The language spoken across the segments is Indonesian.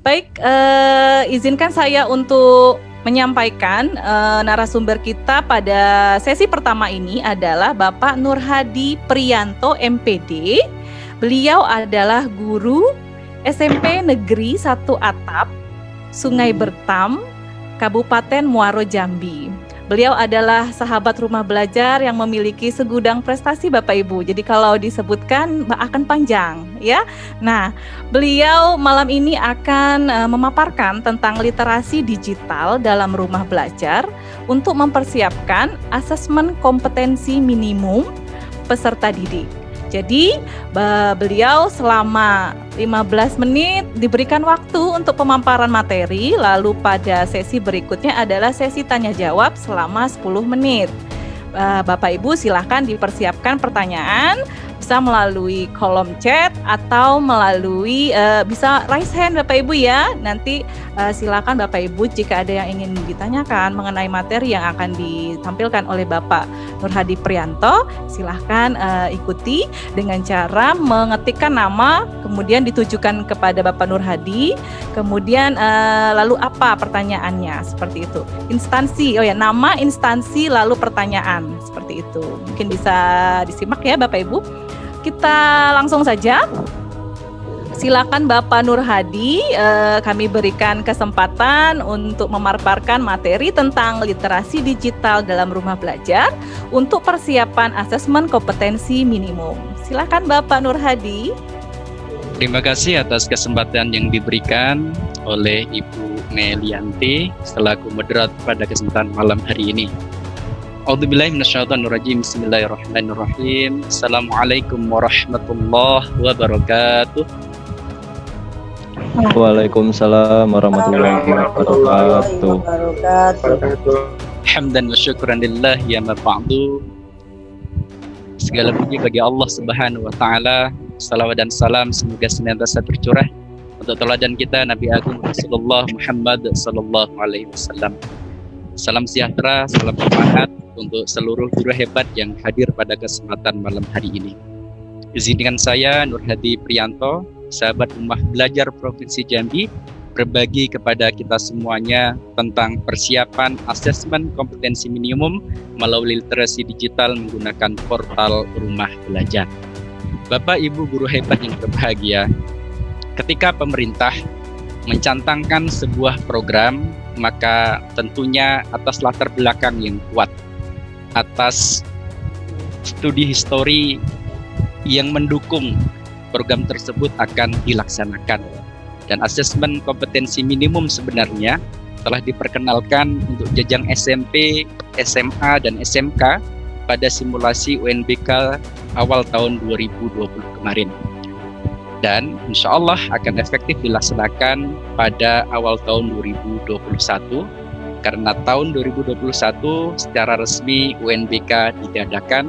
Baik, izinkan saya untuk menyampaikan narasumber kita pada sesi pertama ini adalah Bapak Nur Hadi Priyanto MPD. Beliau adalah guru SMP Negeri 1 Atap, Sungai Bertam, Kabupaten Muaro Jambi. Beliau adalah sahabat rumah belajar yang memiliki segudang prestasi Bapak Ibu. Jadi kalau disebutkan akan panjang ya. Nah, beliau malam ini akan memaparkan tentang literasi digital dalam rumah belajar untuk mempersiapkan asesmen kompetensi minimum peserta didik. Jadi beliau selama 15 menit diberikan waktu untuk pemaparan materi, lalu pada sesi berikutnya adalah sesi tanya jawab selama 10 menit. Bapak Ibu silahkan dipersiapkan pertanyaan, bisa melalui kolom chat atau melalui bisa raise hand Bapak Ibu ya. Nanti silakan Bapak Ibu jika ada yang ingin ditanyakan mengenai materi yang akan ditampilkan oleh Bapak Nur Hadi Priyanto, silahkan ikuti dengan cara mengetikkan nama, kemudian ditujukan kepada Bapak Nur Hadi, kemudian lalu apa pertanyaannya, seperti itu. Instansi, nama, instansi, lalu pertanyaan, seperti itu. Mungkin bisa disimak ya Bapak Ibu. Kita langsung saja. Silakan Bapak Nur Hadi, kami berikan kesempatan untuk memaparkan materi tentang literasi digital dalam rumah belajar untuk persiapan asesmen kompetensi minimum. Silakan Bapak Nur Hadi. Terima kasih atas kesempatan yang diberikan oleh Ibu Melianti selaku moderator pada kesempatan malam hari ini. A'udzubillahi minasyaitonirrajim. Bismillahirrahmanirrahim. Assalamualaikum warahmatullahi wabarakatuh. Waalaikumsalam warahmatullahi wabarakatuh. Hamdan wa syukran lillah ya ma ba'du. Segala puji bagi Allah Subhanahu wa taala. Salawat dan salam semoga senantiasa tercurah untuk teladan kita Nabi Agung Rasulullah Muhammad sallallahu alaihi wasallam. Salam sejahtera, salam semangat untuk seluruh guru hebat yang hadir pada kesempatan malam hari ini. Izinkan saya Nur Hadi Priyanto, sahabat rumah belajar Provinsi Jambi, berbagi kepada kita semuanya tentang persiapan asesmen kompetensi minimum melalui literasi digital menggunakan portal rumah belajar. Bapak Ibu guru hebat yang berbahagia, ketika pemerintah mencantangkan sebuah program, maka tentunya atas latar belakang yang kuat, atas studi histori yang mendukung program tersebut akan dilaksanakan. Dan asesmen kompetensi minimum sebenarnya telah diperkenalkan untuk jenjang SMP, SMA, dan SMK pada simulasi UNBK awal tahun 2020 kemarin. Dan insya Allah akan efektif dilaksanakan pada awal tahun 2021, karena tahun 2021 secara resmi UNBK diadakan,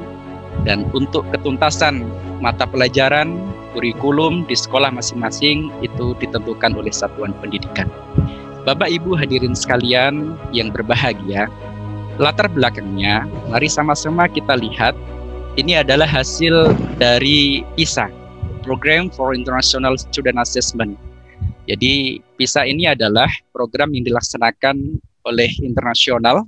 dan untuk ketuntasan mata pelajaran kurikulum di sekolah masing-masing itu ditentukan oleh satuan pendidikan. Bapak Ibu hadirin sekalian yang berbahagia, latar belakangnya mari sama-sama kita lihat. Ini adalah hasil dari PISA, Program for International Student Assessment. Jadi PISA ini adalah program yang dilaksanakan oleh internasional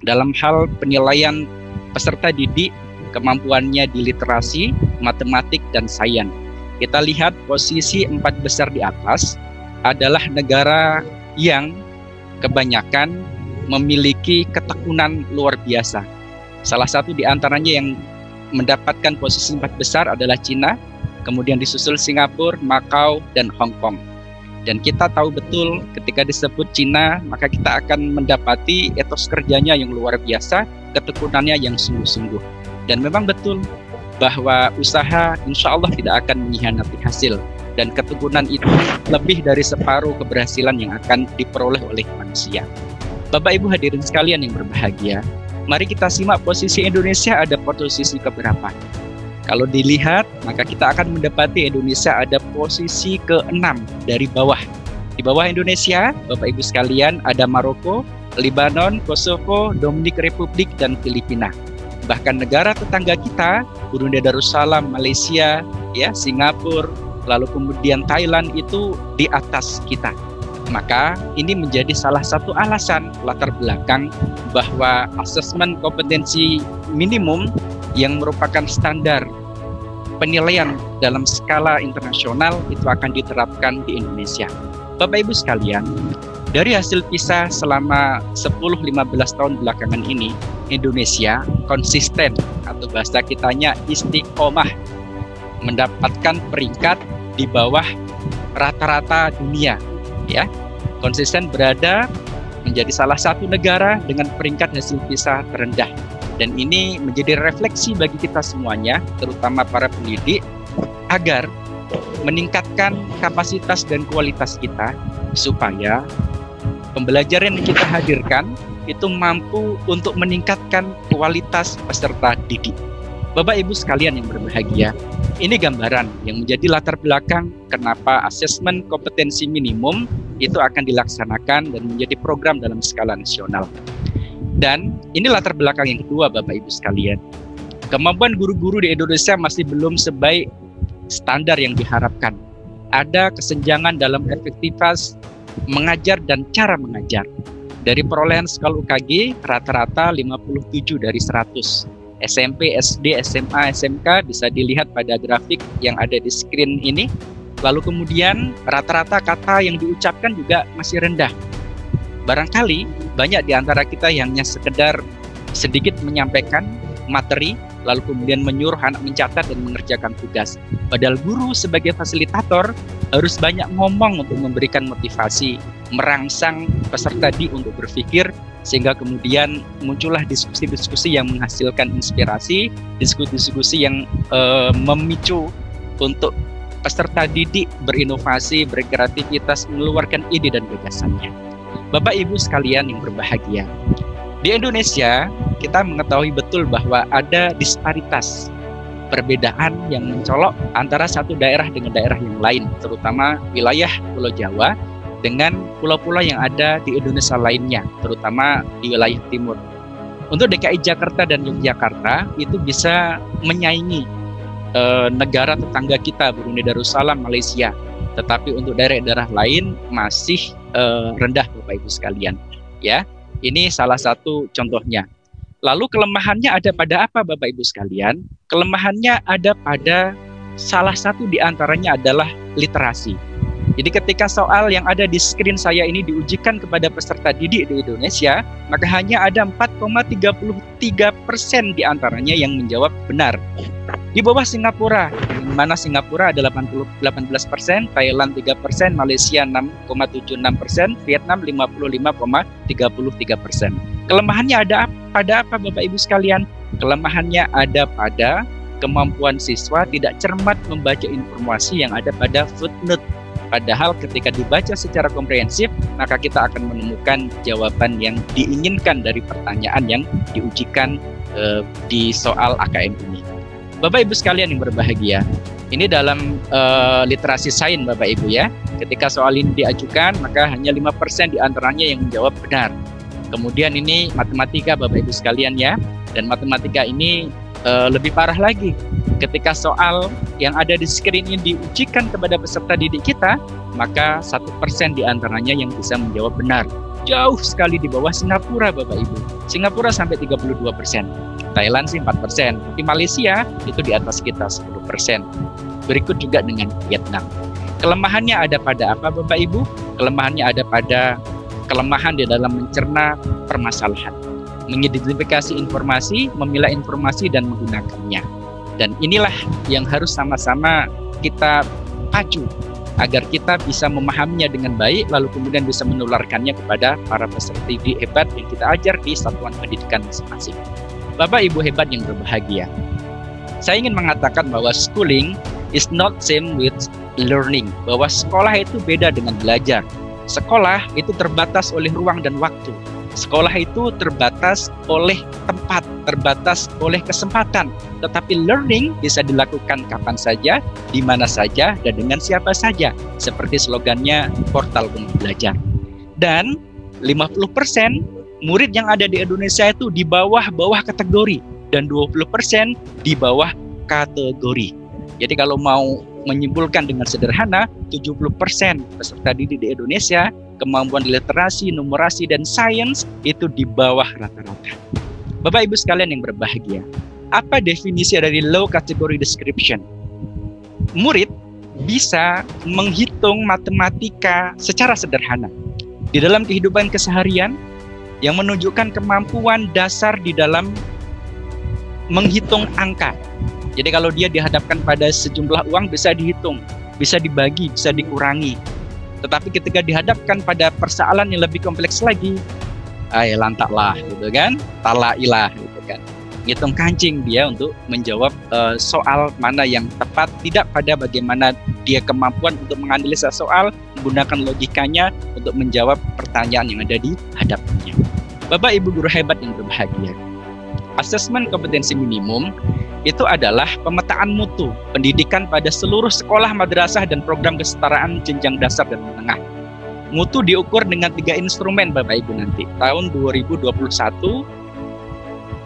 dalam hal penilaian peserta didik, kemampuannya di literasi, matematik, dan sains. Kita lihat posisi 4 besar di atas adalah negara yang kebanyakan memiliki ketekunan luar biasa. Salah satu di antaranya yang mendapatkan posisi 4 besar adalah Cina, kemudian disusul Singapura, Makau, dan Hong Kong. Dan kita tahu betul ketika disebut Cina, maka kita akan mendapati etos kerjanya yang luar biasa, ketekunannya yang sungguh-sungguh. Dan memang betul bahwa usaha insya Allah tidak akan mengkhianati hasil. Dan ketekunan itu lebih dari separuh keberhasilan yang akan diperoleh oleh manusia. Bapak Ibu hadirin sekalian yang berbahagia, mari kita simak posisi Indonesia ada posisi keberapa. Kalau dilihat, maka kita akan mendapati Indonesia ada posisi ke-6 dari bawah. Di bawah Indonesia, Bapak Ibu sekalian, ada Maroko, Lebanon, Kosovo, Dominik Republik, dan Filipina. Bahkan negara tetangga kita, Brunei Darussalam, Malaysia, ya, Singapura, lalu kemudian Thailand itu di atas kita. Maka ini menjadi salah satu alasan latar belakang bahwa asesmen kompetensi minimum yang merupakan standar penilaian dalam skala internasional itu akan diterapkan di Indonesia. Bapak Ibu sekalian, dari hasil PISA selama 10-15 tahun belakangan ini, Indonesia konsisten atau bahasa kitanya istiqomah mendapatkan peringkat di bawah rata-rata dunia, ya. Konsisten berada menjadi salah satu negara dengan peringkat hasil PISA terendah. Dan ini menjadi refleksi bagi kita semuanya, terutama para pendidik, agar meningkatkan kapasitas dan kualitas kita supaya pembelajaran yang kita hadirkan itu mampu untuk meningkatkan kualitas peserta didik. Bapak Ibu sekalian yang berbahagia, ini gambaran yang menjadi latar belakang kenapa asesmen kompetensi minimum itu akan dilaksanakan dan menjadi program dalam skala nasional. Dan ini latar belakang yang kedua, Bapak Ibu sekalian. Kemampuan guru-guru di Indonesia masih belum sebaik standar yang diharapkan. Ada kesenjangan dalam efektivitas mengajar dan cara mengajar. Dari perolehan skala UKG rata-rata 57 dari 100. SMP, SD, SMA, SMK bisa dilihat pada grafik yang ada di screen ini. Lalu kemudian rata-rata kata yang diucapkan juga masih rendah. Barangkali banyak di antara kita yang hanya sekedar sedikit menyampaikan materi, lalu kemudian menyuruh anak mencatat dan mengerjakan tugas. Padahal guru sebagai fasilitator harus banyak ngomong untuk memberikan motivasi, merangsang peserta didik untuk berpikir, sehingga kemudian muncullah diskusi-diskusi yang menghasilkan inspirasi, diskusi-diskusi yang memicu untuk peserta didik berinovasi, berkreativitas, mengeluarkan ide dan gagasannya. Bapak Ibu sekalian yang berbahagia, di Indonesia kita mengetahui betul bahwa ada disparitas, perbedaan yang mencolok antara satu daerah dengan daerah yang lain, terutama wilayah Pulau Jawa dengan pulau-pulau yang ada di Indonesia lainnya, terutama di wilayah timur. Untuk DKI Jakarta dan Yogyakarta itu bisa menyaingi negara tetangga kita, Brunei Darussalam, Malaysia. Tetapi untuk daerah-daerah lain masih rendah, Bapak Ibu sekalian. Ya, ini salah satu contohnya. Lalu kelemahannya ada pada apa, Bapak Ibu sekalian? Kelemahannya ada pada salah satu di antaranya adalah literasi. Jadi ketika soal yang ada di screen saya ini diujikan kepada peserta didik di Indonesia, maka hanya ada 4,33% di antaranya yang menjawab benar. Di bawah Singapura, di mana Singapura ada 18%, Thailand 3%, Malaysia 6,76%, Vietnam 55,33%. Kelemahannya ada pada apa, Bapak Ibu sekalian? Kelemahannya ada pada kemampuan siswa tidak cermat membaca informasi yang ada pada footnote. Padahal ketika dibaca secara komprehensif, maka kita akan menemukan jawaban yang diinginkan dari pertanyaan yang diujikan di soal AKM ini. Bapak Ibu sekalian yang berbahagia, ini dalam literasi sains Bapak Ibu ya. Ketika soal ini diajukan, maka hanya 5% di antaranya yang menjawab benar. Kemudian ini matematika Bapak Ibu sekalian ya. Dan matematika ini lebih parah lagi. Ketika soal yang ada di screen ini diujikan kepada peserta didik kita, maka 1% di antaranya yang bisa menjawab benar. Jauh sekali di bawah Singapura, Bapak Ibu. Singapura sampai 32%. Thailand sih 4%. Tapi Malaysia itu di atas kita 10%. Berikut juga dengan Vietnam. Kelemahannya ada pada apa, Bapak Ibu? Kelemahannya ada pada kelemahan di dalam mencerna permasalahan, mengidentifikasi informasi, memilah informasi, dan menggunakannya. Dan inilah yang harus sama-sama kita pacu agar kita bisa memahaminya dengan baik, lalu kemudian bisa menularkannya kepada para peserta didik hebat yang kita ajar di satuan pendidikan masing-masing. Bapak Ibu hebat yang berbahagia, saya ingin mengatakan bahwa schooling is not same with learning, bahwa sekolah itu beda dengan belajar. Sekolah itu terbatas oleh ruang dan waktu. Sekolah itu terbatas oleh tempat, terbatas oleh kesempatan. Tetapi learning bisa dilakukan kapan saja, di mana saja, dan dengan siapa saja. Seperti slogannya Portal Belajar. Dan 50% murid yang ada di Indonesia itu di bawah kategori. Dan 20% di bawah kategori. Jadi kalau mau menyimpulkan dengan sederhana 70% peserta didik di Indonesia kemampuan literasi, numerasi, dan sains itu di bawah rata-rata. Bapak Ibu sekalian yang berbahagia, apa definisi dari low category description? Murid bisa menghitung matematika secara sederhana di dalam kehidupan keseharian yang menunjukkan kemampuan dasar di dalam menghitung angka. Jadi kalau dia dihadapkan pada sejumlah uang bisa dihitung, bisa dibagi, bisa dikurangi. Tetapi ketika dihadapkan pada persoalan yang lebih kompleks lagi, lantaklah gitu kan, talailah gitu kan. Ngitung kancing dia untuk menjawab soal mana yang tepat, tidak pada bagaimana dia kemampuan untuk menganalisa soal, menggunakan logikanya untuk menjawab pertanyaan yang ada di hadapannya. Bapak Ibu guru hebat yang berbahagia, asesmen kompetensi minimum itu adalah pemetaan mutu pendidikan pada seluruh sekolah, madrasah, dan program kesetaraan jenjang dasar dan menengah. Mutu diukur dengan 3 instrumen Bapak Ibu nanti tahun 2021.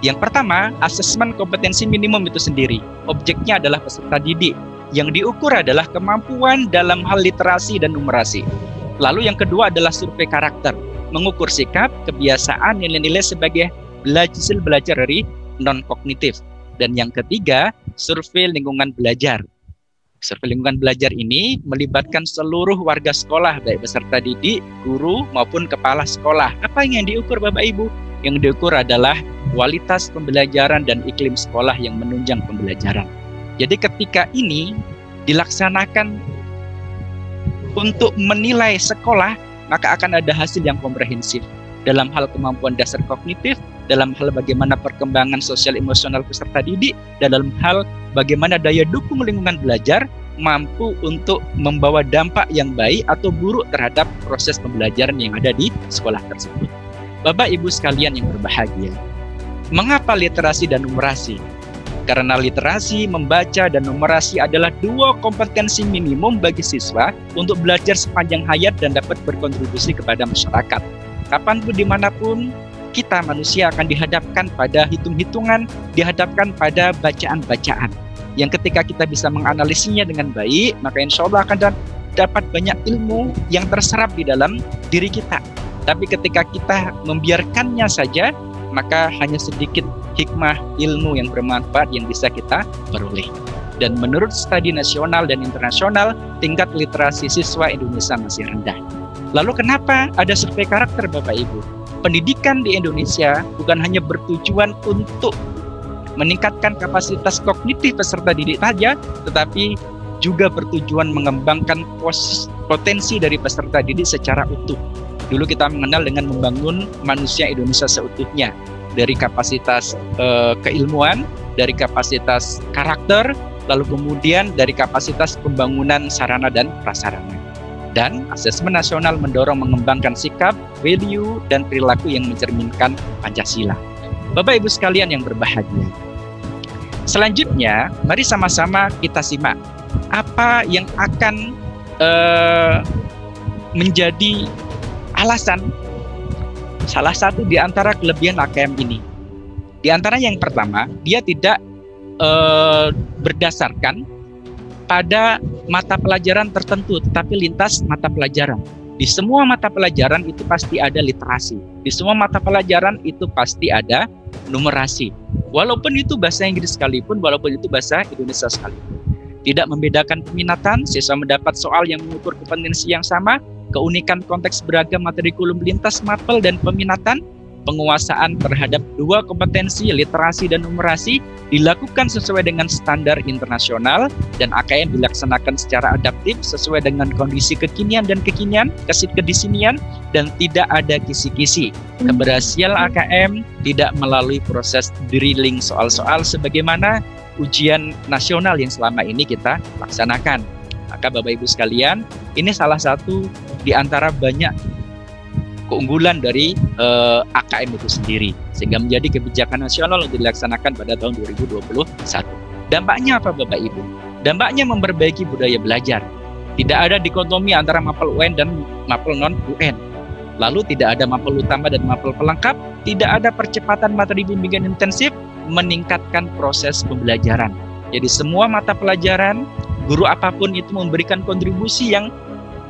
Yang pertama, asesmen kompetensi minimum itu sendiri. Objeknya adalah peserta didik. Yang diukur adalah kemampuan dalam hal literasi dan numerasi. Lalu yang kedua adalah survei karakter, mengukur sikap, kebiasaan yang dinilai sebagai hasil belajar dari non-kognitif. Dan yang ketiga, survei lingkungan belajar. Survei lingkungan belajar ini melibatkan seluruh warga sekolah, baik peserta didik, guru, maupun kepala sekolah. Apa yang diukur Bapak Ibu? Yang diukur adalah kualitas pembelajaran dan iklim sekolah yang menunjang pembelajaran. Jadi ketika ini dilaksanakan untuk menilai sekolah, maka akan ada hasil yang komprehensif dalam hal kemampuan dasar kognitif, dalam hal bagaimana perkembangan sosial emosional peserta didik, dan dalam hal bagaimana daya dukung lingkungan belajar mampu untuk membawa dampak yang baik atau buruk terhadap proses pembelajaran yang ada di sekolah tersebut. Bapak Ibu sekalian yang berbahagia, mengapa literasi dan numerasi? Karena literasi, membaca, dan numerasi adalah 2 kompetensi minimum bagi siswa untuk belajar sepanjang hayat dan dapat berkontribusi kepada masyarakat. Kapanpun dimanapun kita manusia akan dihadapkan pada hitung-hitungan, dihadapkan pada bacaan-bacaan yang ketika kita bisa menganalisinya dengan baik, maka insya Allah akan dapat banyak ilmu yang terserap di dalam diri kita. Tapi ketika kita membiarkannya saja, maka hanya sedikit hikmah ilmu yang bermanfaat yang bisa kita peroleh. Dan menurut studi nasional dan internasional, tingkat literasi siswa Indonesia masih rendah. Lalu kenapa ada survei karakter Bapak Ibu? Pendidikan di Indonesia bukan hanya bertujuan untuk meningkatkan kapasitas kognitif peserta didik saja, tetapi juga bertujuan mengembangkan potensi dari peserta didik secara utuh. Dulu kita mengenal dengan membangun manusia Indonesia seutuhnya, dari kapasitas keilmuan, dari kapasitas karakter, lalu kemudian dari kapasitas pembangunan sarana dan prasarana. Dan asesmen nasional mendorong mengembangkan sikap, value, dan perilaku yang mencerminkan Pancasila. Bapak Ibu sekalian yang berbahagia, selanjutnya mari sama-sama kita simak apa yang akan menjadi alasan salah satu di antara kelebihan AKM ini. Di antara yang pertama, dia tidak berdasarkan pada mata pelajaran tertentu, tetapi lintas mata pelajaran. Di semua mata pelajaran itu pasti ada literasi. Di semua mata pelajaran itu pasti ada numerasi. Walaupun itu bahasa Inggris sekalipun, walaupun itu bahasa Indonesia sekalipun. Tidak membedakan peminatan, siswa mendapat soal yang mengukur kompetensi yang sama, keunikan konteks beragam materi kurikulum lintas mapel dan peminatan, penguasaan terhadap 2 kompetensi literasi dan numerasi dilakukan sesuai dengan standar internasional dan AKM dilaksanakan secara adaptif sesuai dengan kondisi kekinian dan kedisinian dan tidak ada kisi-kisi. Keberhasilan AKM tidak melalui proses drilling soal-soal sebagaimana ujian nasional yang selama ini kita laksanakan. Maka Bapak Ibu sekalian, ini salah satu di antara banyak keunggulan dari AKM itu sendiri, sehingga menjadi kebijakan nasional untuk dilaksanakan pada tahun 2021. Dampaknya apa Bapak Ibu? Dampaknya memperbaiki budaya belajar. Tidak ada dikotomi antara mapel UN dan mapel non-UN. Lalu tidak ada mapel utama dan mapel pelengkap, tidak ada percepatan materi bimbingan intensif, meningkatkan proses pembelajaran. Jadi semua mata pelajaran guru apapun itu memberikan kontribusi yang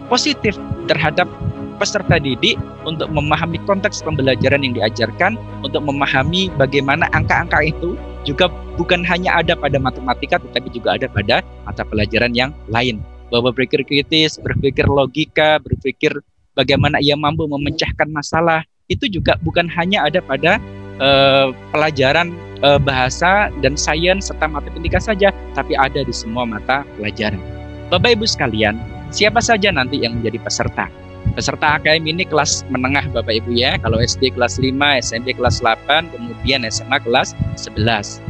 positif terhadap peserta didik untuk memahami konteks pembelajaran yang diajarkan, untuk memahami bagaimana angka-angka itu juga bukan hanya ada pada matematika tetapi juga ada pada mata pelajaran yang lain. Bahwa berpikir kritis, berpikir logika, berpikir bagaimana ia mampu memecahkan masalah, itu juga bukan hanya ada pada pelajaran bahasa dan sains serta matematika saja, tapi ada di semua mata pelajaran. Bapak Ibu sekalian, siapa saja nanti yang menjadi peserta? Peserta AKM ini kelas menengah Bapak Ibu ya. Kalau SD kelas 5, SMP kelas 8, kemudian SMA kelas 11.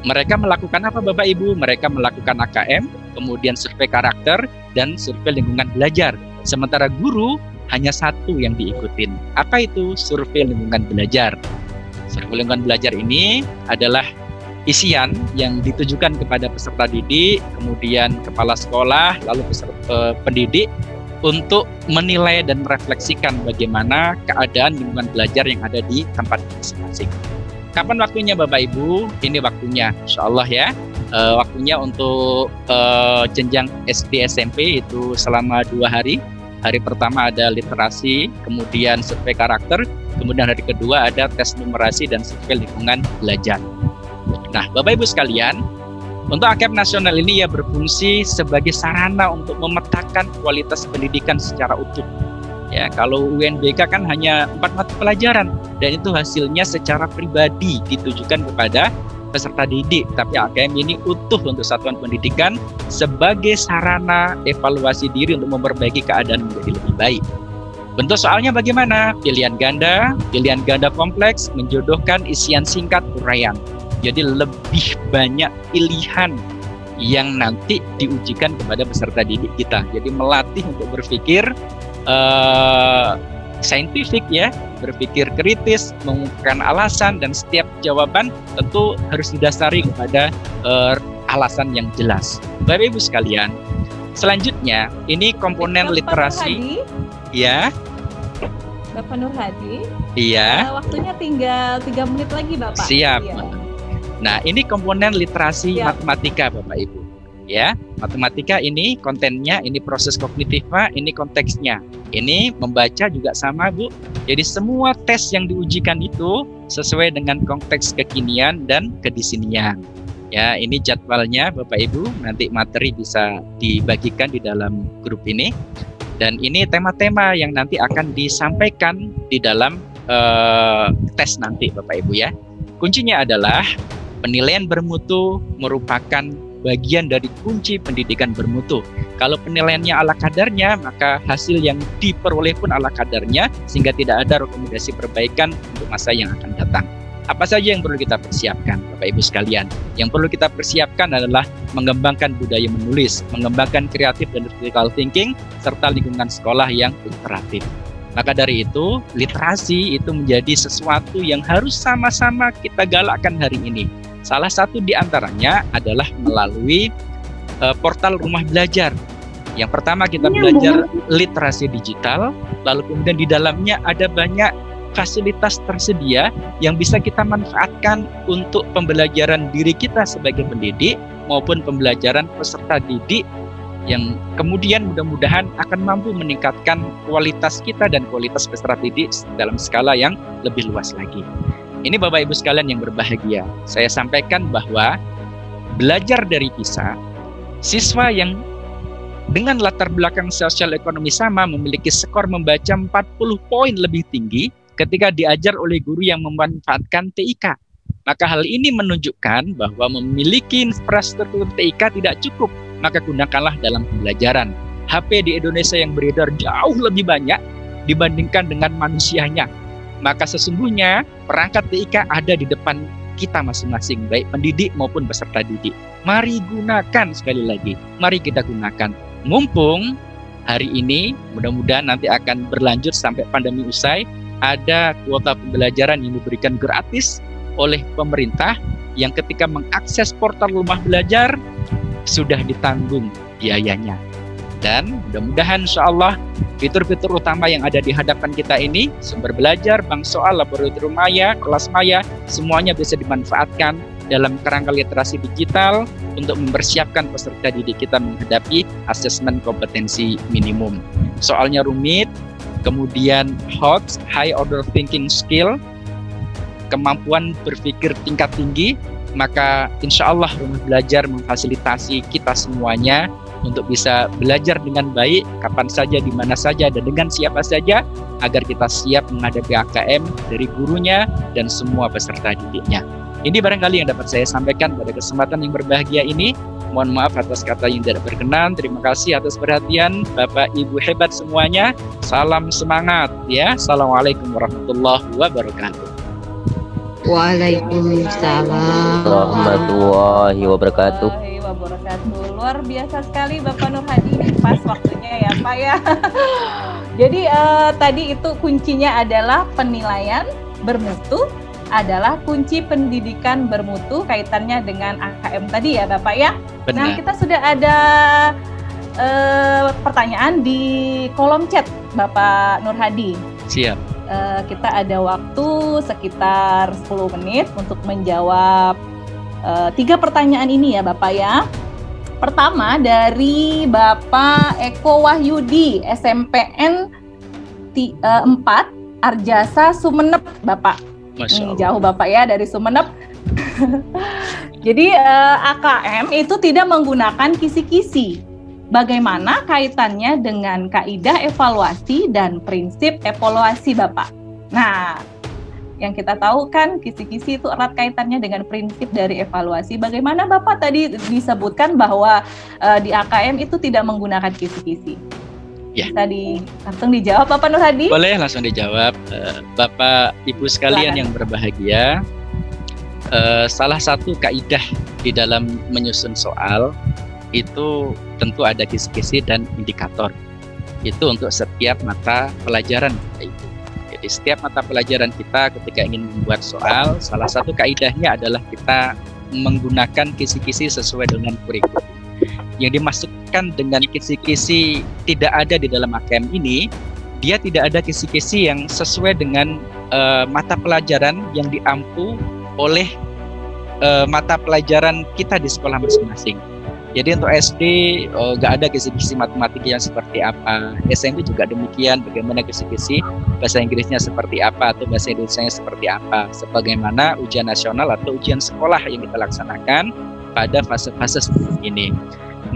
Mereka melakukan apa Bapak Ibu? Mereka melakukan AKM, kemudian survei karakter, dan survei lingkungan belajar. Sementara guru hanya satu yang diikutin. Apa itu? Survei lingkungan belajar. Survei lingkungan belajar ini adalah isian yang ditujukan kepada peserta didik, kemudian kepala sekolah, lalu pendidik, untuk menilai dan merefleksikan bagaimana keadaan lingkungan belajar yang ada di tempat masing-masing. Kapan waktunya Bapak Ibu? Ini waktunya, insya Allah ya. Waktunya untuk jenjang SD SMP itu selama 2 hari. Hari pertama ada literasi, kemudian survei karakter, kemudian hari kedua ada tes numerasi dan survei lingkungan belajar. Nah, Bapak Ibu sekalian, untuk AKM nasional ini ya berfungsi sebagai sarana untuk memetakan kualitas pendidikan secara utuh. Ya, kalau UNBK kan hanya 4 mata pelajaran dan itu hasilnya secara pribadi ditujukan kepada peserta didik, tapi AKM ini utuh untuk satuan pendidikan sebagai sarana evaluasi diri untuk memperbaiki keadaan menjadi lebih baik. Bentuk soalnya bagaimana? Pilihan ganda kompleks, menjodohkan isian singkat uraian. Jadi lebih banyak pilihan yang nanti diujikan kepada peserta didik kita. Jadi melatih untuk berpikir saintifik ya, berpikir kritis, mengungkapkan alasan, dan setiap jawaban tentu harus didasari kepada alasan yang jelas. Bapak Ibu sekalian, selanjutnya ini komponen literasi. Ya. Bapak Nur Hadi. Iya. Waktunya tinggal 3 menit lagi Bapak. Siap. Ya. Nah, ini komponen literasi matematika Bapak Ibu. Ya, matematika ini kontennya, ini proses kognitifnya, ini konteksnya. Ini membaca juga sama Bu. Jadi semua tes yang diujikan itu sesuai dengan konteks kekinian dan kedisinian. Ya, ini jadwalnya Bapak Ibu. Nanti materi bisa dibagikan di dalam grup ini. Dan ini tema-tema yang nanti akan disampaikan di dalam tes nanti Bapak Ibu ya. Kuncinya adalah penilaian bermutu merupakan bagian dari kunci pendidikan bermutu. Kalau penilaiannya ala kadarnya, maka hasil yang diperoleh pun ala kadarnya, sehingga tidak ada rekomendasi perbaikan untuk masa yang akan datang. Apa saja yang perlu kita persiapkan, Bapak Ibu sekalian? Yang perlu kita persiapkan adalah mengembangkan budaya menulis, mengembangkan kreatif dan critical thinking, serta lingkungan sekolah yang interaktif. Maka dari itu, literasi itu menjadi sesuatu yang harus sama-sama kita galakkan hari ini. Salah satu di antaranya adalah melalui portal rumah belajar. Yang pertama kita belajar literasi digital, lalu kemudian di dalamnya ada banyak fasilitas tersedia yang bisa kita manfaatkan untuk pembelajaran diri kita sebagai pendidik maupun pembelajaran peserta didik yang kemudian mudah-mudahan akan mampu meningkatkan kualitas kita dan kualitas peserta didik dalam skala yang lebih luas lagi. Ini Bapak Ibu sekalian yang berbahagia, saya sampaikan bahwa belajar dari PISA, siswa yang dengan latar belakang sosial ekonomi sama memiliki skor membaca 40 poin lebih tinggi ketika diajar oleh guru yang memanfaatkan TIK. Maka hal ini menunjukkan bahwa memiliki infrastruktur TIK tidak cukup, maka gunakanlah dalam pembelajaran. HP di Indonesia yang beredar jauh lebih banyak dibandingkan dengan manusianya. Maka sesungguhnya perangkat TIK ada di depan kita masing-masing, baik pendidik maupun peserta didik. Mari gunakan, sekali lagi, mari kita gunakan. Mumpung hari ini, mudah-mudahan nanti akan berlanjut sampai pandemi usai, ada kuota pembelajaran yang diberikan gratis oleh pemerintah yang ketika mengakses portal rumah belajar sudah ditanggung biayanya. Dan mudah-mudahan insya Allah fitur-fitur utama yang ada di hadapan kita ini, sumber belajar, bank soal, laboratorium maya, kelas maya, semuanya bisa dimanfaatkan dalam kerangka literasi digital untuk mempersiapkan peserta didik kita menghadapi asesmen kompetensi minimum. Soalnya rumit, kemudian HOTS, High Order Thinking Skill, kemampuan berpikir tingkat tinggi, maka insya Allah Rumah Belajar memfasilitasi kita semuanya untuk bisa belajar dengan baik, kapan saja, di mana saja, dan dengan siapa saja, agar kita siap menghadapi AKM dari gurunya dan semua peserta didiknya. Ini barangkali yang dapat saya sampaikan pada kesempatan yang berbahagia ini. Mohon maaf atas kata yang tidak berkenan. Terima kasih atas perhatian Bapak Ibu hebat semuanya. Salam semangat ya. Assalamualaikum warahmatullahi wabarakatuh. Waalaikumsalam Warahmatullahi wabarakatuh. Luar biasa sekali Bapak Nur Hadi, ini pas waktunya ya Pak ya. Jadi tadi itu kuncinya adalah penilaian bermutu adalah kunci pendidikan bermutu, kaitannya dengan AKM tadi ya Bapak ya. Benar. Nah, kita sudah ada pertanyaan di kolom chat Bapak Nur Hadi. Siap. Kita ada waktu sekitar 10 menit untuk menjawab 3 pertanyaan ini ya Bapak ya. Pertama dari Bapak Eko Wahyudi, SMPN 4 Arjasa Sumeneb Bapak. Masya Allah. Jauh Bapak ya dari Sumeneb. Jadi AKM itu tidak menggunakan kisi-kisi. Bagaimana kaitannya dengan kaidah evaluasi dan prinsip evaluasi Bapak? Nah, yang kita tahu kan kisi-kisi itu erat kaitannya dengan prinsip dari evaluasi. Bagaimana Bapak tadi disebutkan bahwa di AKM itu tidak menggunakan kisi-kisi? Ya. Bisa langsung dijawab Bapak Nur Hadi? Boleh langsung dijawab. Bapak Ibu sekalian Silakan. yang berbahagia, salah satu kaidah di dalam menyusun soal itu tentu ada kisi-kisi dan indikator. Itu untuk setiap mata pelajaran kita itu. Jadi setiap mata pelajaran kita ketika ingin membuat soal, salah satu kaidahnya adalah kita menggunakan kisi-kisi sesuai dengan kurikulum. Yang dimasukkan dengan kisi-kisi tidak ada di dalam AKM ini, dia tidak ada kisi-kisi yang sesuai dengan mata pelajaran yang diampu oleh mata pelajaran kita di sekolah masing-masing. Jadi untuk SD nggak ada kisi-kisi matematika yang seperti apa. SMP juga demikian, bagaimana kisi-kisi bahasa Inggrisnya seperti apa atau bahasa Indonesianya seperti apa. Sebagaimana ujian nasional atau ujian sekolah yang kita laksanakan pada fase-fase seperti ini.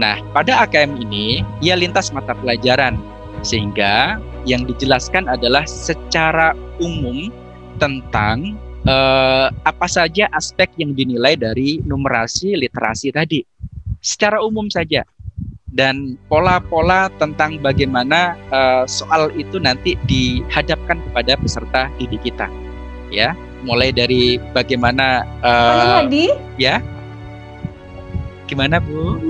Nah, pada AKM ini ia lintas mata pelajaran, sehingga yang dijelaskan adalah secara umum tentang apa saja aspek yang dinilai dari numerasi literasi tadi. Secara umum saja, dan pola-pola tentang bagaimana soal itu nanti dihadapkan kepada peserta didik kita, ya, mulai dari bagaimana Hadi? Ya, gimana Bu?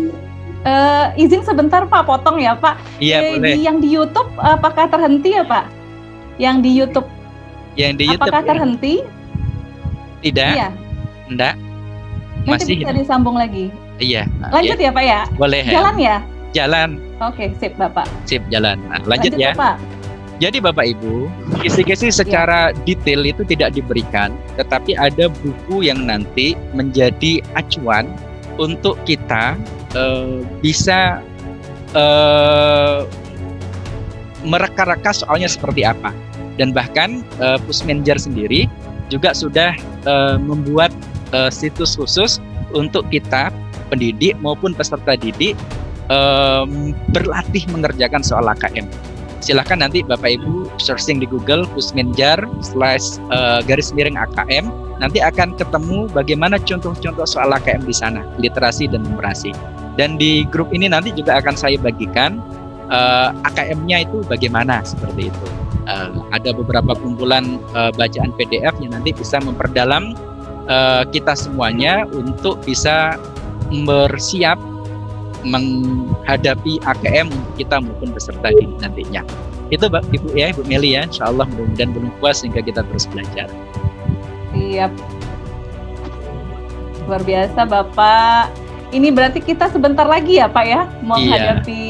Izin sebentar Pak, potong ya Pak. Iya boleh. Yang di YouTube apakah terhenti ya Pak? Yang di YouTube? Yang di YouTube apakah terhenti? Tidak. Iya. Enggak. Nanti bisa disambung lagi. Iya. Lanjut ya Pak ya? Boleh. Jalan ya? Jalan. Oke, sip Bapak. Sip, jalan. Nah, lanjut ya. Bapak. Jadi Bapak Ibu, kisi-kisi secara detail itu tidak diberikan, tetapi ada buku yang nanti menjadi acuan untuk kita bisa mereka-reka soalnya seperti apa. Dan bahkan Pusmenjar sendiri juga sudah membuat situs khusus untuk kita pendidik maupun peserta didik berlatih mengerjakan soal AKM. Silahkan nanti Bapak Ibu searching di Google Pusmenjar /AKM, nanti akan ketemu bagaimana contoh-contoh soal AKM di sana, literasi dan numerasi. Dan di grup ini nanti juga akan saya bagikan AKM-nya itu bagaimana, seperti itu. Ada beberapa kumpulan bacaan PDF yang nanti bisa memperdalam kita semuanya untuk bisa bersiap menghadapi AKM untuk kita maupun peserta didik nantinya. Itu Ibu ya, Ibu Meli ya, insya Allah mudah-mudahan belum puas sehingga kita terus belajar. Siap. Luar biasa Bapak. Ini berarti kita sebentar lagi ya Pak ya menghadapi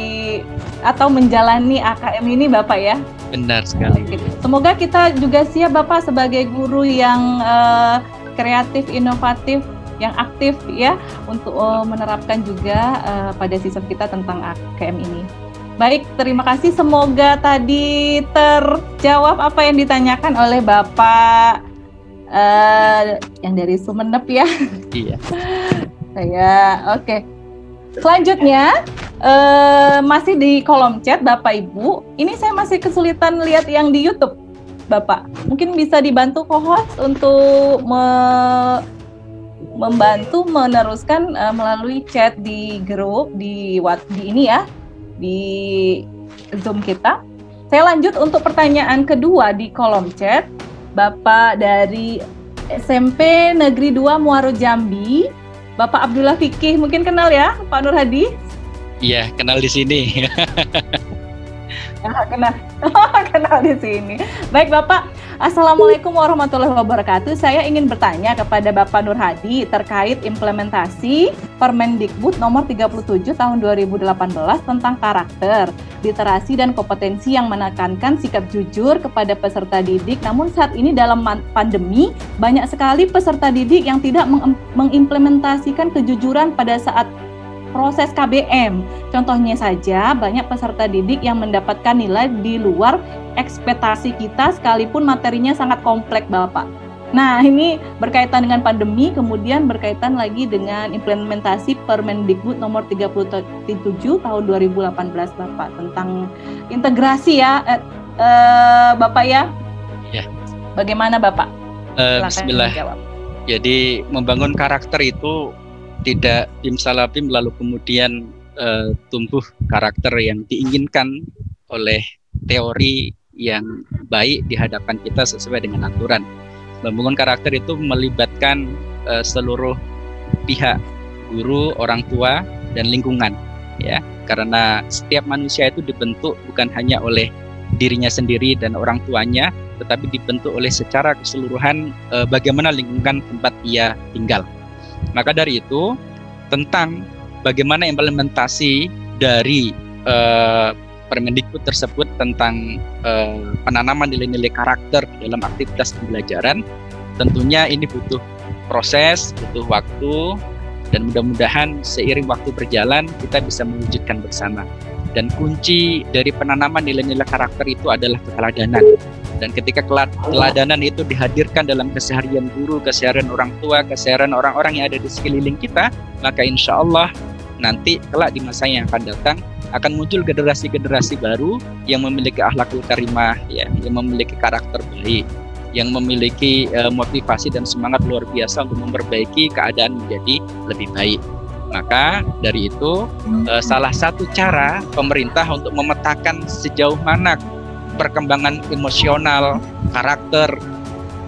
atau menjalani AKM ini Bapak ya. Benar sekali. Oke. Semoga kita juga siap Bapak sebagai guru yang kreatif, inovatif, yang aktif ya untuk menerapkan juga pada sistem kita tentang AKM ini. Baik, terima kasih. Semoga tadi terjawab apa yang ditanyakan oleh Bapak yang dari Sumeneb ya. Iya. Oke. Selanjutnya masih di kolom chat Bapak Ibu. Ini saya masih kesulitan lihat yang di YouTube, Bapak. Mungkin bisa dibantu co-host untuk membantu meneruskan melalui chat di grup di ini ya, di Zoom kita. Saya lanjut untuk pertanyaan kedua di kolom chat. Bapak dari SMP Negeri 2 Muaro Jambi, Bapak Abdullah Fikih, mungkin kenal ya Pak Nur Hadi? Iya, kenal di sini. Kenal di sini. Baik Bapak, Assalamualaikum warahmatullahi wabarakatuh. Saya ingin bertanya kepada Bapak Nur Hadi terkait implementasi Permendikbud nomor 37 tahun 2018 tentang karakter, literasi dan kompetensi yang menekankan sikap jujur kepada peserta didik. Namun saat ini dalam pandemi banyak sekali peserta didik yang tidak mengimplementasikan kejujuran pada saat proses KBM. Contohnya saja, banyak peserta didik yang mendapatkan nilai di luar ekspektasi kita sekalipun materinya sangat kompleks, Bapak. Nah, ini berkaitan dengan pandemi, kemudian berkaitan lagi dengan implementasi Permendikbud nomor 37 tahun 2018, Bapak, tentang integrasi ya, Bapak ya. Ya. Bagaimana, Bapak? Bismillah. Menjawab. Jadi membangun karakter itu tidak simsalabim lalu kemudian tumbuh karakter yang diinginkan oleh teori yang baik di hadapan kita sesuai dengan aturan. Membangun karakter itu melibatkan seluruh pihak, guru, orang tua, dan lingkungan, ya. Karena setiap manusia itu dibentuk bukan hanya oleh dirinya sendiri dan orang tuanya, tetapi dibentuk oleh secara keseluruhan bagaimana lingkungan tempat ia tinggal. Maka dari itu, tentang bagaimana implementasi dari Permendikbud tersebut tentang penanaman nilai-nilai karakter dalam aktivitas pembelajaran, tentunya ini butuh proses, butuh waktu, dan mudah-mudahan seiring waktu berjalan kita bisa mewujudkan bersama. Dan kunci dari penanaman nilai-nilai karakter itu adalah keteladanan. Dan ketika keteladanan itu dihadirkan dalam keseharian guru, keseharian orang tua, keseharian orang-orang yang ada di sekeliling kita, maka insya Allah nanti kelak di masa yang akan datang akan muncul generasi-generasi baru yang memiliki akhlakul karimah, ya, yang memiliki karakter baik, yang memiliki motivasi dan semangat luar biasa untuk memperbaiki keadaan menjadi lebih baik. Maka dari itu salah satu cara pemerintah untuk memetakan sejauh mana perkembangan emosional, karakter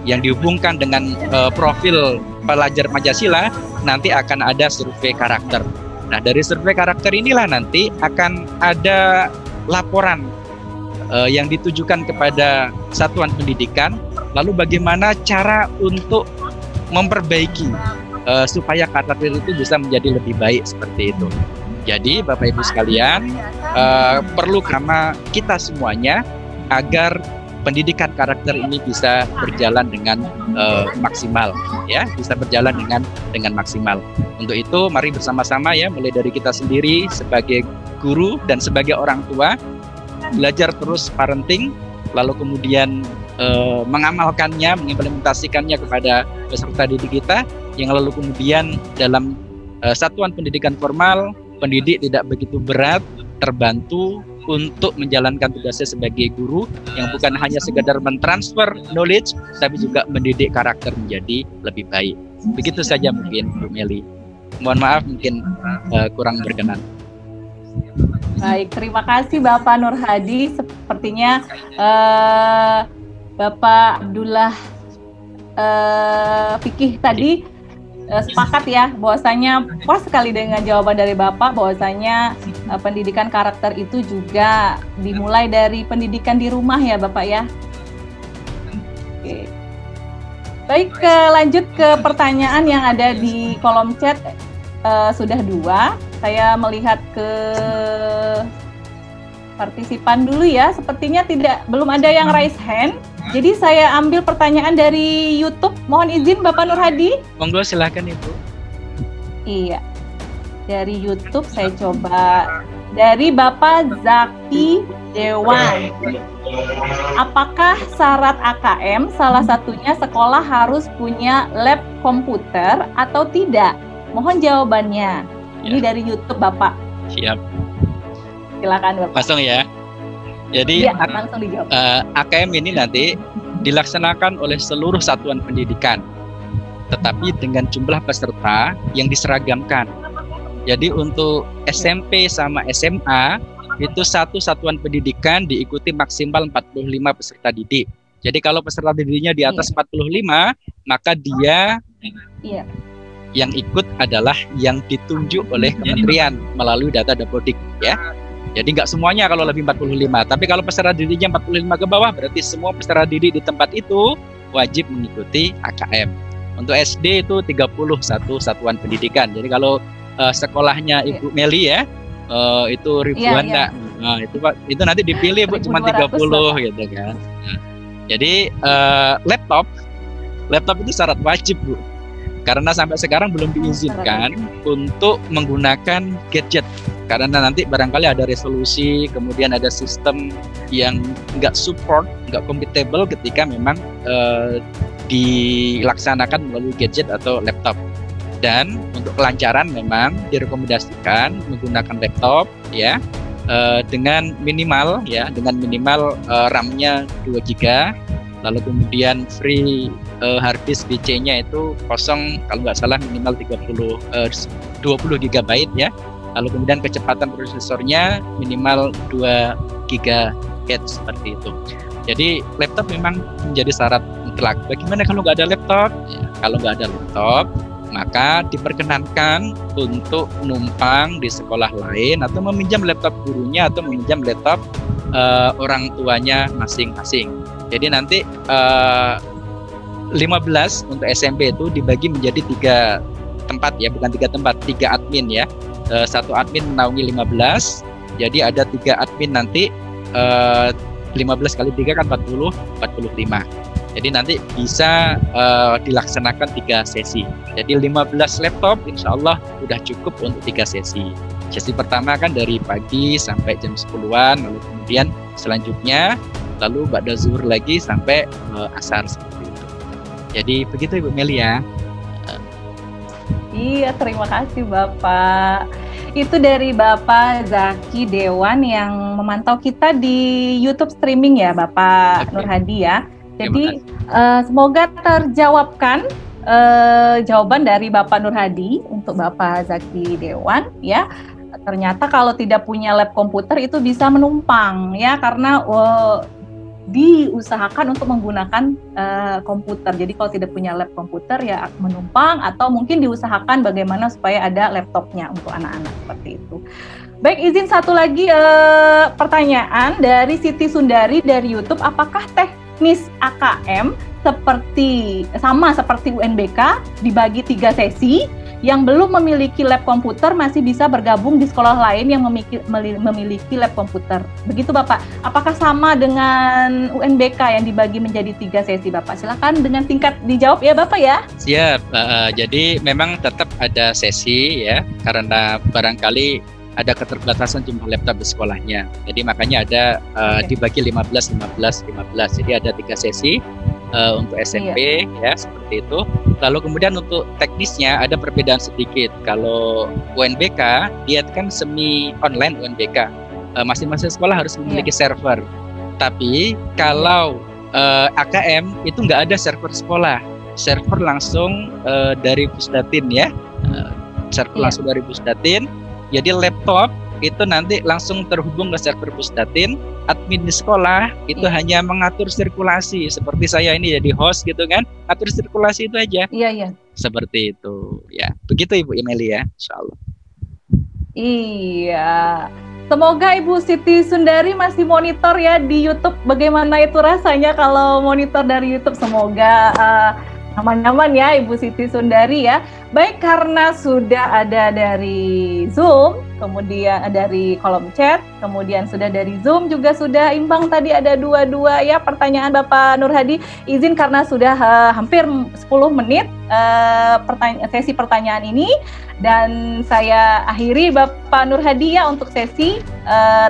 yang dihubungkan dengan profil pelajar Pancasila, nanti akan ada survei karakter. Nah, dari survei karakter inilah nanti akan ada laporan yang ditujukan kepada satuan pendidikan, lalu bagaimana cara untuk memperbaiki supaya karakter itu bisa menjadi lebih baik seperti itu. Jadi Bapak Ibu sekalian, perlu karena kita semuanya agar pendidikan karakter ini bisa berjalan dengan maksimal, ya, bisa berjalan dengan maksimal. Untuk itu mari bersama-sama ya, mulai dari kita sendiri sebagai guru dan sebagai orang tua, belajar terus parenting, lalu kemudian mengamalkannya, mengimplementasikannya kepada peserta didik kita, yang lalu kemudian dalam satuan pendidikan formal, pendidik tidak begitu berat, terbantu untuk menjalankan tugasnya sebagai guru yang bukan hanya sekedar mentransfer knowledge, tapi juga mendidik karakter menjadi lebih baik. Begitu saja mungkin Bu Meli. Mohon maaf mungkin kurang berkenan. Baik, terima kasih Bapak Nur Hadi. Sepertinya Bapak Abdullah Fikih tadi sepakat ya bahwasanya pas sekali dengan jawaban dari Bapak bahwasanya pendidikan karakter itu juga dimulai dari pendidikan di rumah ya Bapak ya. Oke. Baik, lanjut ke pertanyaan yang ada di kolom chat. Sudah 2. Saya melihat ke partisipan dulu ya. Sepertinya belum ada yang raise hand. Jadi saya ambil pertanyaan dari YouTube. Mohon izin Bapak Nur Hadi. Monggo silakan Ibu. Iya. Dari YouTube saya coba. Dari Bapak Zaki Dewan. Apakah syarat AKM salah satunya sekolah harus punya lab komputer atau tidak? Mohon jawabannya. Ini dari YouTube Bapak. Siap. Silakan Bapak. Langsung ya. Jadi ya, langsung dijawab. AKM ini nanti dilaksanakan oleh seluruh satuan pendidikan, tetapi dengan jumlah peserta yang diseragamkan. Jadi untuk SMP sama SMA itu satu satuan pendidikan diikuti maksimal 45 peserta didik. Jadi kalau peserta didiknya di atas 45, maka dia yang ikut adalah yang ditunjuk oleh kementerian melalui data Dapodik ya. Jadi nggak semuanya kalau lebih 45, tapi kalau peserta didiknya 45 ke bawah berarti semua peserta didik di tempat itu wajib mengikuti AKM. Untuk SD itu 31 satuan pendidikan. Jadi kalau sekolahnya Ibu Meli ya, itu ribuan enggak. Nah, itu nanti dipilih Bu cuma 30 gitu kan. Nah, jadi laptop itu syarat wajib Bu. Karena sampai sekarang belum diizinkan untuk menggunakan gadget. Karena nanti barangkali ada resolusi, kemudian ada sistem yang nggak support, nggak compatible ketika memang dilaksanakan melalui gadget atau laptop. Dan untuk kelancaran memang direkomendasikan menggunakan laptop ya dengan minimal RAM-nya 2 GB, lalu kemudian free hard disk DC-nya itu kosong kalau nggak salah minimal 20 GB ya. Lalu kemudian kecepatan prosesornya minimal 2 GHz seperti itu. Jadi laptop memang menjadi syarat mutlak. Bagaimana kalau nggak ada laptop? Ya, kalau nggak ada laptop, maka diperkenankan untuk numpang di sekolah lain atau meminjam laptop gurunya atau meminjam laptop orang tuanya masing-masing. Jadi nanti 15 untuk SMP itu dibagi menjadi 3 tempat ya, bukan 3 tempat, 3 admin ya. Satu admin menaungi 15, jadi ada 3 admin nanti 15 kali 3 kan 40, 45. Jadi nanti bisa dilaksanakan 3 sesi. Jadi 15 laptop insya Allah sudah cukup untuk 3 sesi. Sesi pertama kan dari pagi sampai jam 10-an, lalu kemudian selanjutnya lalu ba'da zuhur lagi sampai asar seperti itu. Jadi begitu Ibu Meli ya. Iya, terima kasih Bapak. Itu dari Bapak Zaki Dewan yang memantau kita di YouTube streaming ya Bapak Nur Hadi ya. Jadi semoga terjawabkan jawaban dari Bapak Nur Hadi untuk Bapak Zaki Dewan ya. Ternyata kalau tidak punya lab komputer itu bisa menumpang ya, karena diusahakan untuk menggunakan komputer. Jadi kalau tidak punya lab komputer ya menumpang, atau mungkin diusahakan bagaimana supaya ada laptopnya untuk anak-anak seperti itu. Baik, izin satu lagi pertanyaan dari Siti Sundari dari YouTube. Apakah teknis AKM sama seperti UNBK dibagi 3 sesi? Yang belum memiliki lab komputer masih bisa bergabung di sekolah lain yang memiliki lab komputer. Begitu Bapak. Apakah sama dengan UNBK yang dibagi menjadi 3 sesi Bapak? Silakan dengan singkat dijawab ya Bapak ya. Siap. Jadi memang tetap ada sesi ya, karena barangkali ada keterbatasan jumlah laptop di sekolahnya. Jadi makanya ada dibagi 15. Jadi ada 3 sesi untuk SMP ya seperti itu. Lalu kemudian untuk teknisnya ada perbedaan sedikit. Kalau UNBK dia kan semi online UNBK. Masing-masing sekolah harus memiliki server. Tapi kalau AKM itu nggak ada server sekolah. Server langsung dari Pusdatin ya. Server langsung dari Pusdatin. Jadi laptop itu nanti langsung terhubung ke server Pusdatin. Admin di sekolah itu hanya mengatur sirkulasi, seperti saya ini jadi host gitu kan, atur sirkulasi itu aja. Iya. Seperti itu ya. Begitu Ibu Emily ya, insyaallah. Iya. Semoga Ibu Siti Sundari masih monitor ya di YouTube. Bagaimana itu rasanya kalau monitor dari YouTube? Semoga aman-aman ya Ibu Siti Sundari ya. Baik, karena sudah ada dari Zoom, kemudian dari kolom chat, kemudian sudah dari Zoom juga sudah imbang tadi ada dua-dua ya pertanyaan Bapak Nur Hadi. Izin karena sudah hampir 10 menit sesi pertanyaan ini, dan saya akhiri Bapak Nur Hadi ya untuk sesi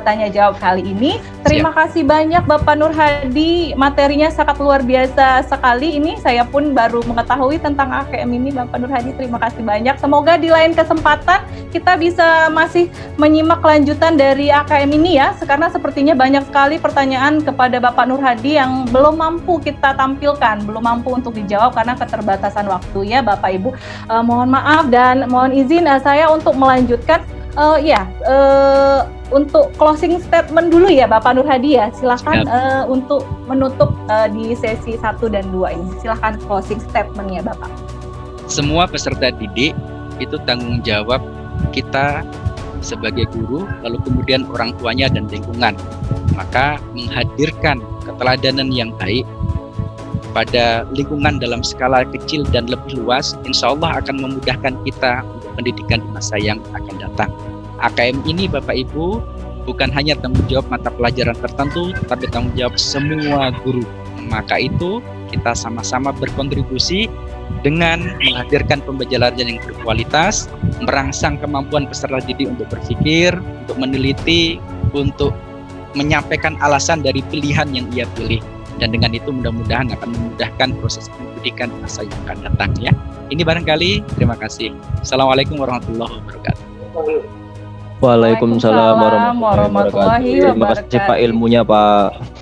tanya jawab kali ini. Terima kasih banyak Bapak Nur Hadi, materinya sangat luar biasa sekali. Ini saya pun baru mengetahui tentang AKM ini Bapak Nur Hadi. Terima kasih banyak. Semoga di lain kesempatan kita bisa masih menyimak kelanjutan dari AKM ini ya. Karena sepertinya banyak sekali pertanyaan kepada Bapak Nur Hadi yang belum mampu kita tampilkan, belum mampu untuk dijawab karena keterbatasan waktu ya Bapak Ibu. Mohon maaf dan mohon izin saya untuk melanjutkan. Untuk closing statement dulu ya Bapak Nur Hadi ya, silakan untuk menutup di sesi 1 dan 2 ini. Silakan closing statement-nya Bapak. Semua peserta didik itu tanggung jawab kita sebagai guru, lalu kemudian orang tuanya dan lingkungan. Maka menghadirkan keteladanan yang baik pada lingkungan dalam skala kecil dan lebih luas, insya Allah akan memudahkan kita untuk pendidikan di masa yang akan datang. AKM ini Bapak Ibu bukan hanya tanggung jawab mata pelajaran tertentu, tapi tanggung jawab semua guru. Maka itu kita sama-sama berkontribusi dengan menghadirkan pembelajaran yang berkualitas, merangsang kemampuan peserta didik untuk berpikir, untuk meneliti, untuk menyampaikan alasan dari pilihan yang ia pilih. Dan dengan itu mudah-mudahan akan memudahkan proses pendidikan di masa yang akan datang ya. Ini barangkali, terima kasih. Assalamualaikum warahmatullahi wabarakatuh. Waalaikumsalam warahmatullahi wabarakatuh. Terima kasih Pak ilmunya Pak.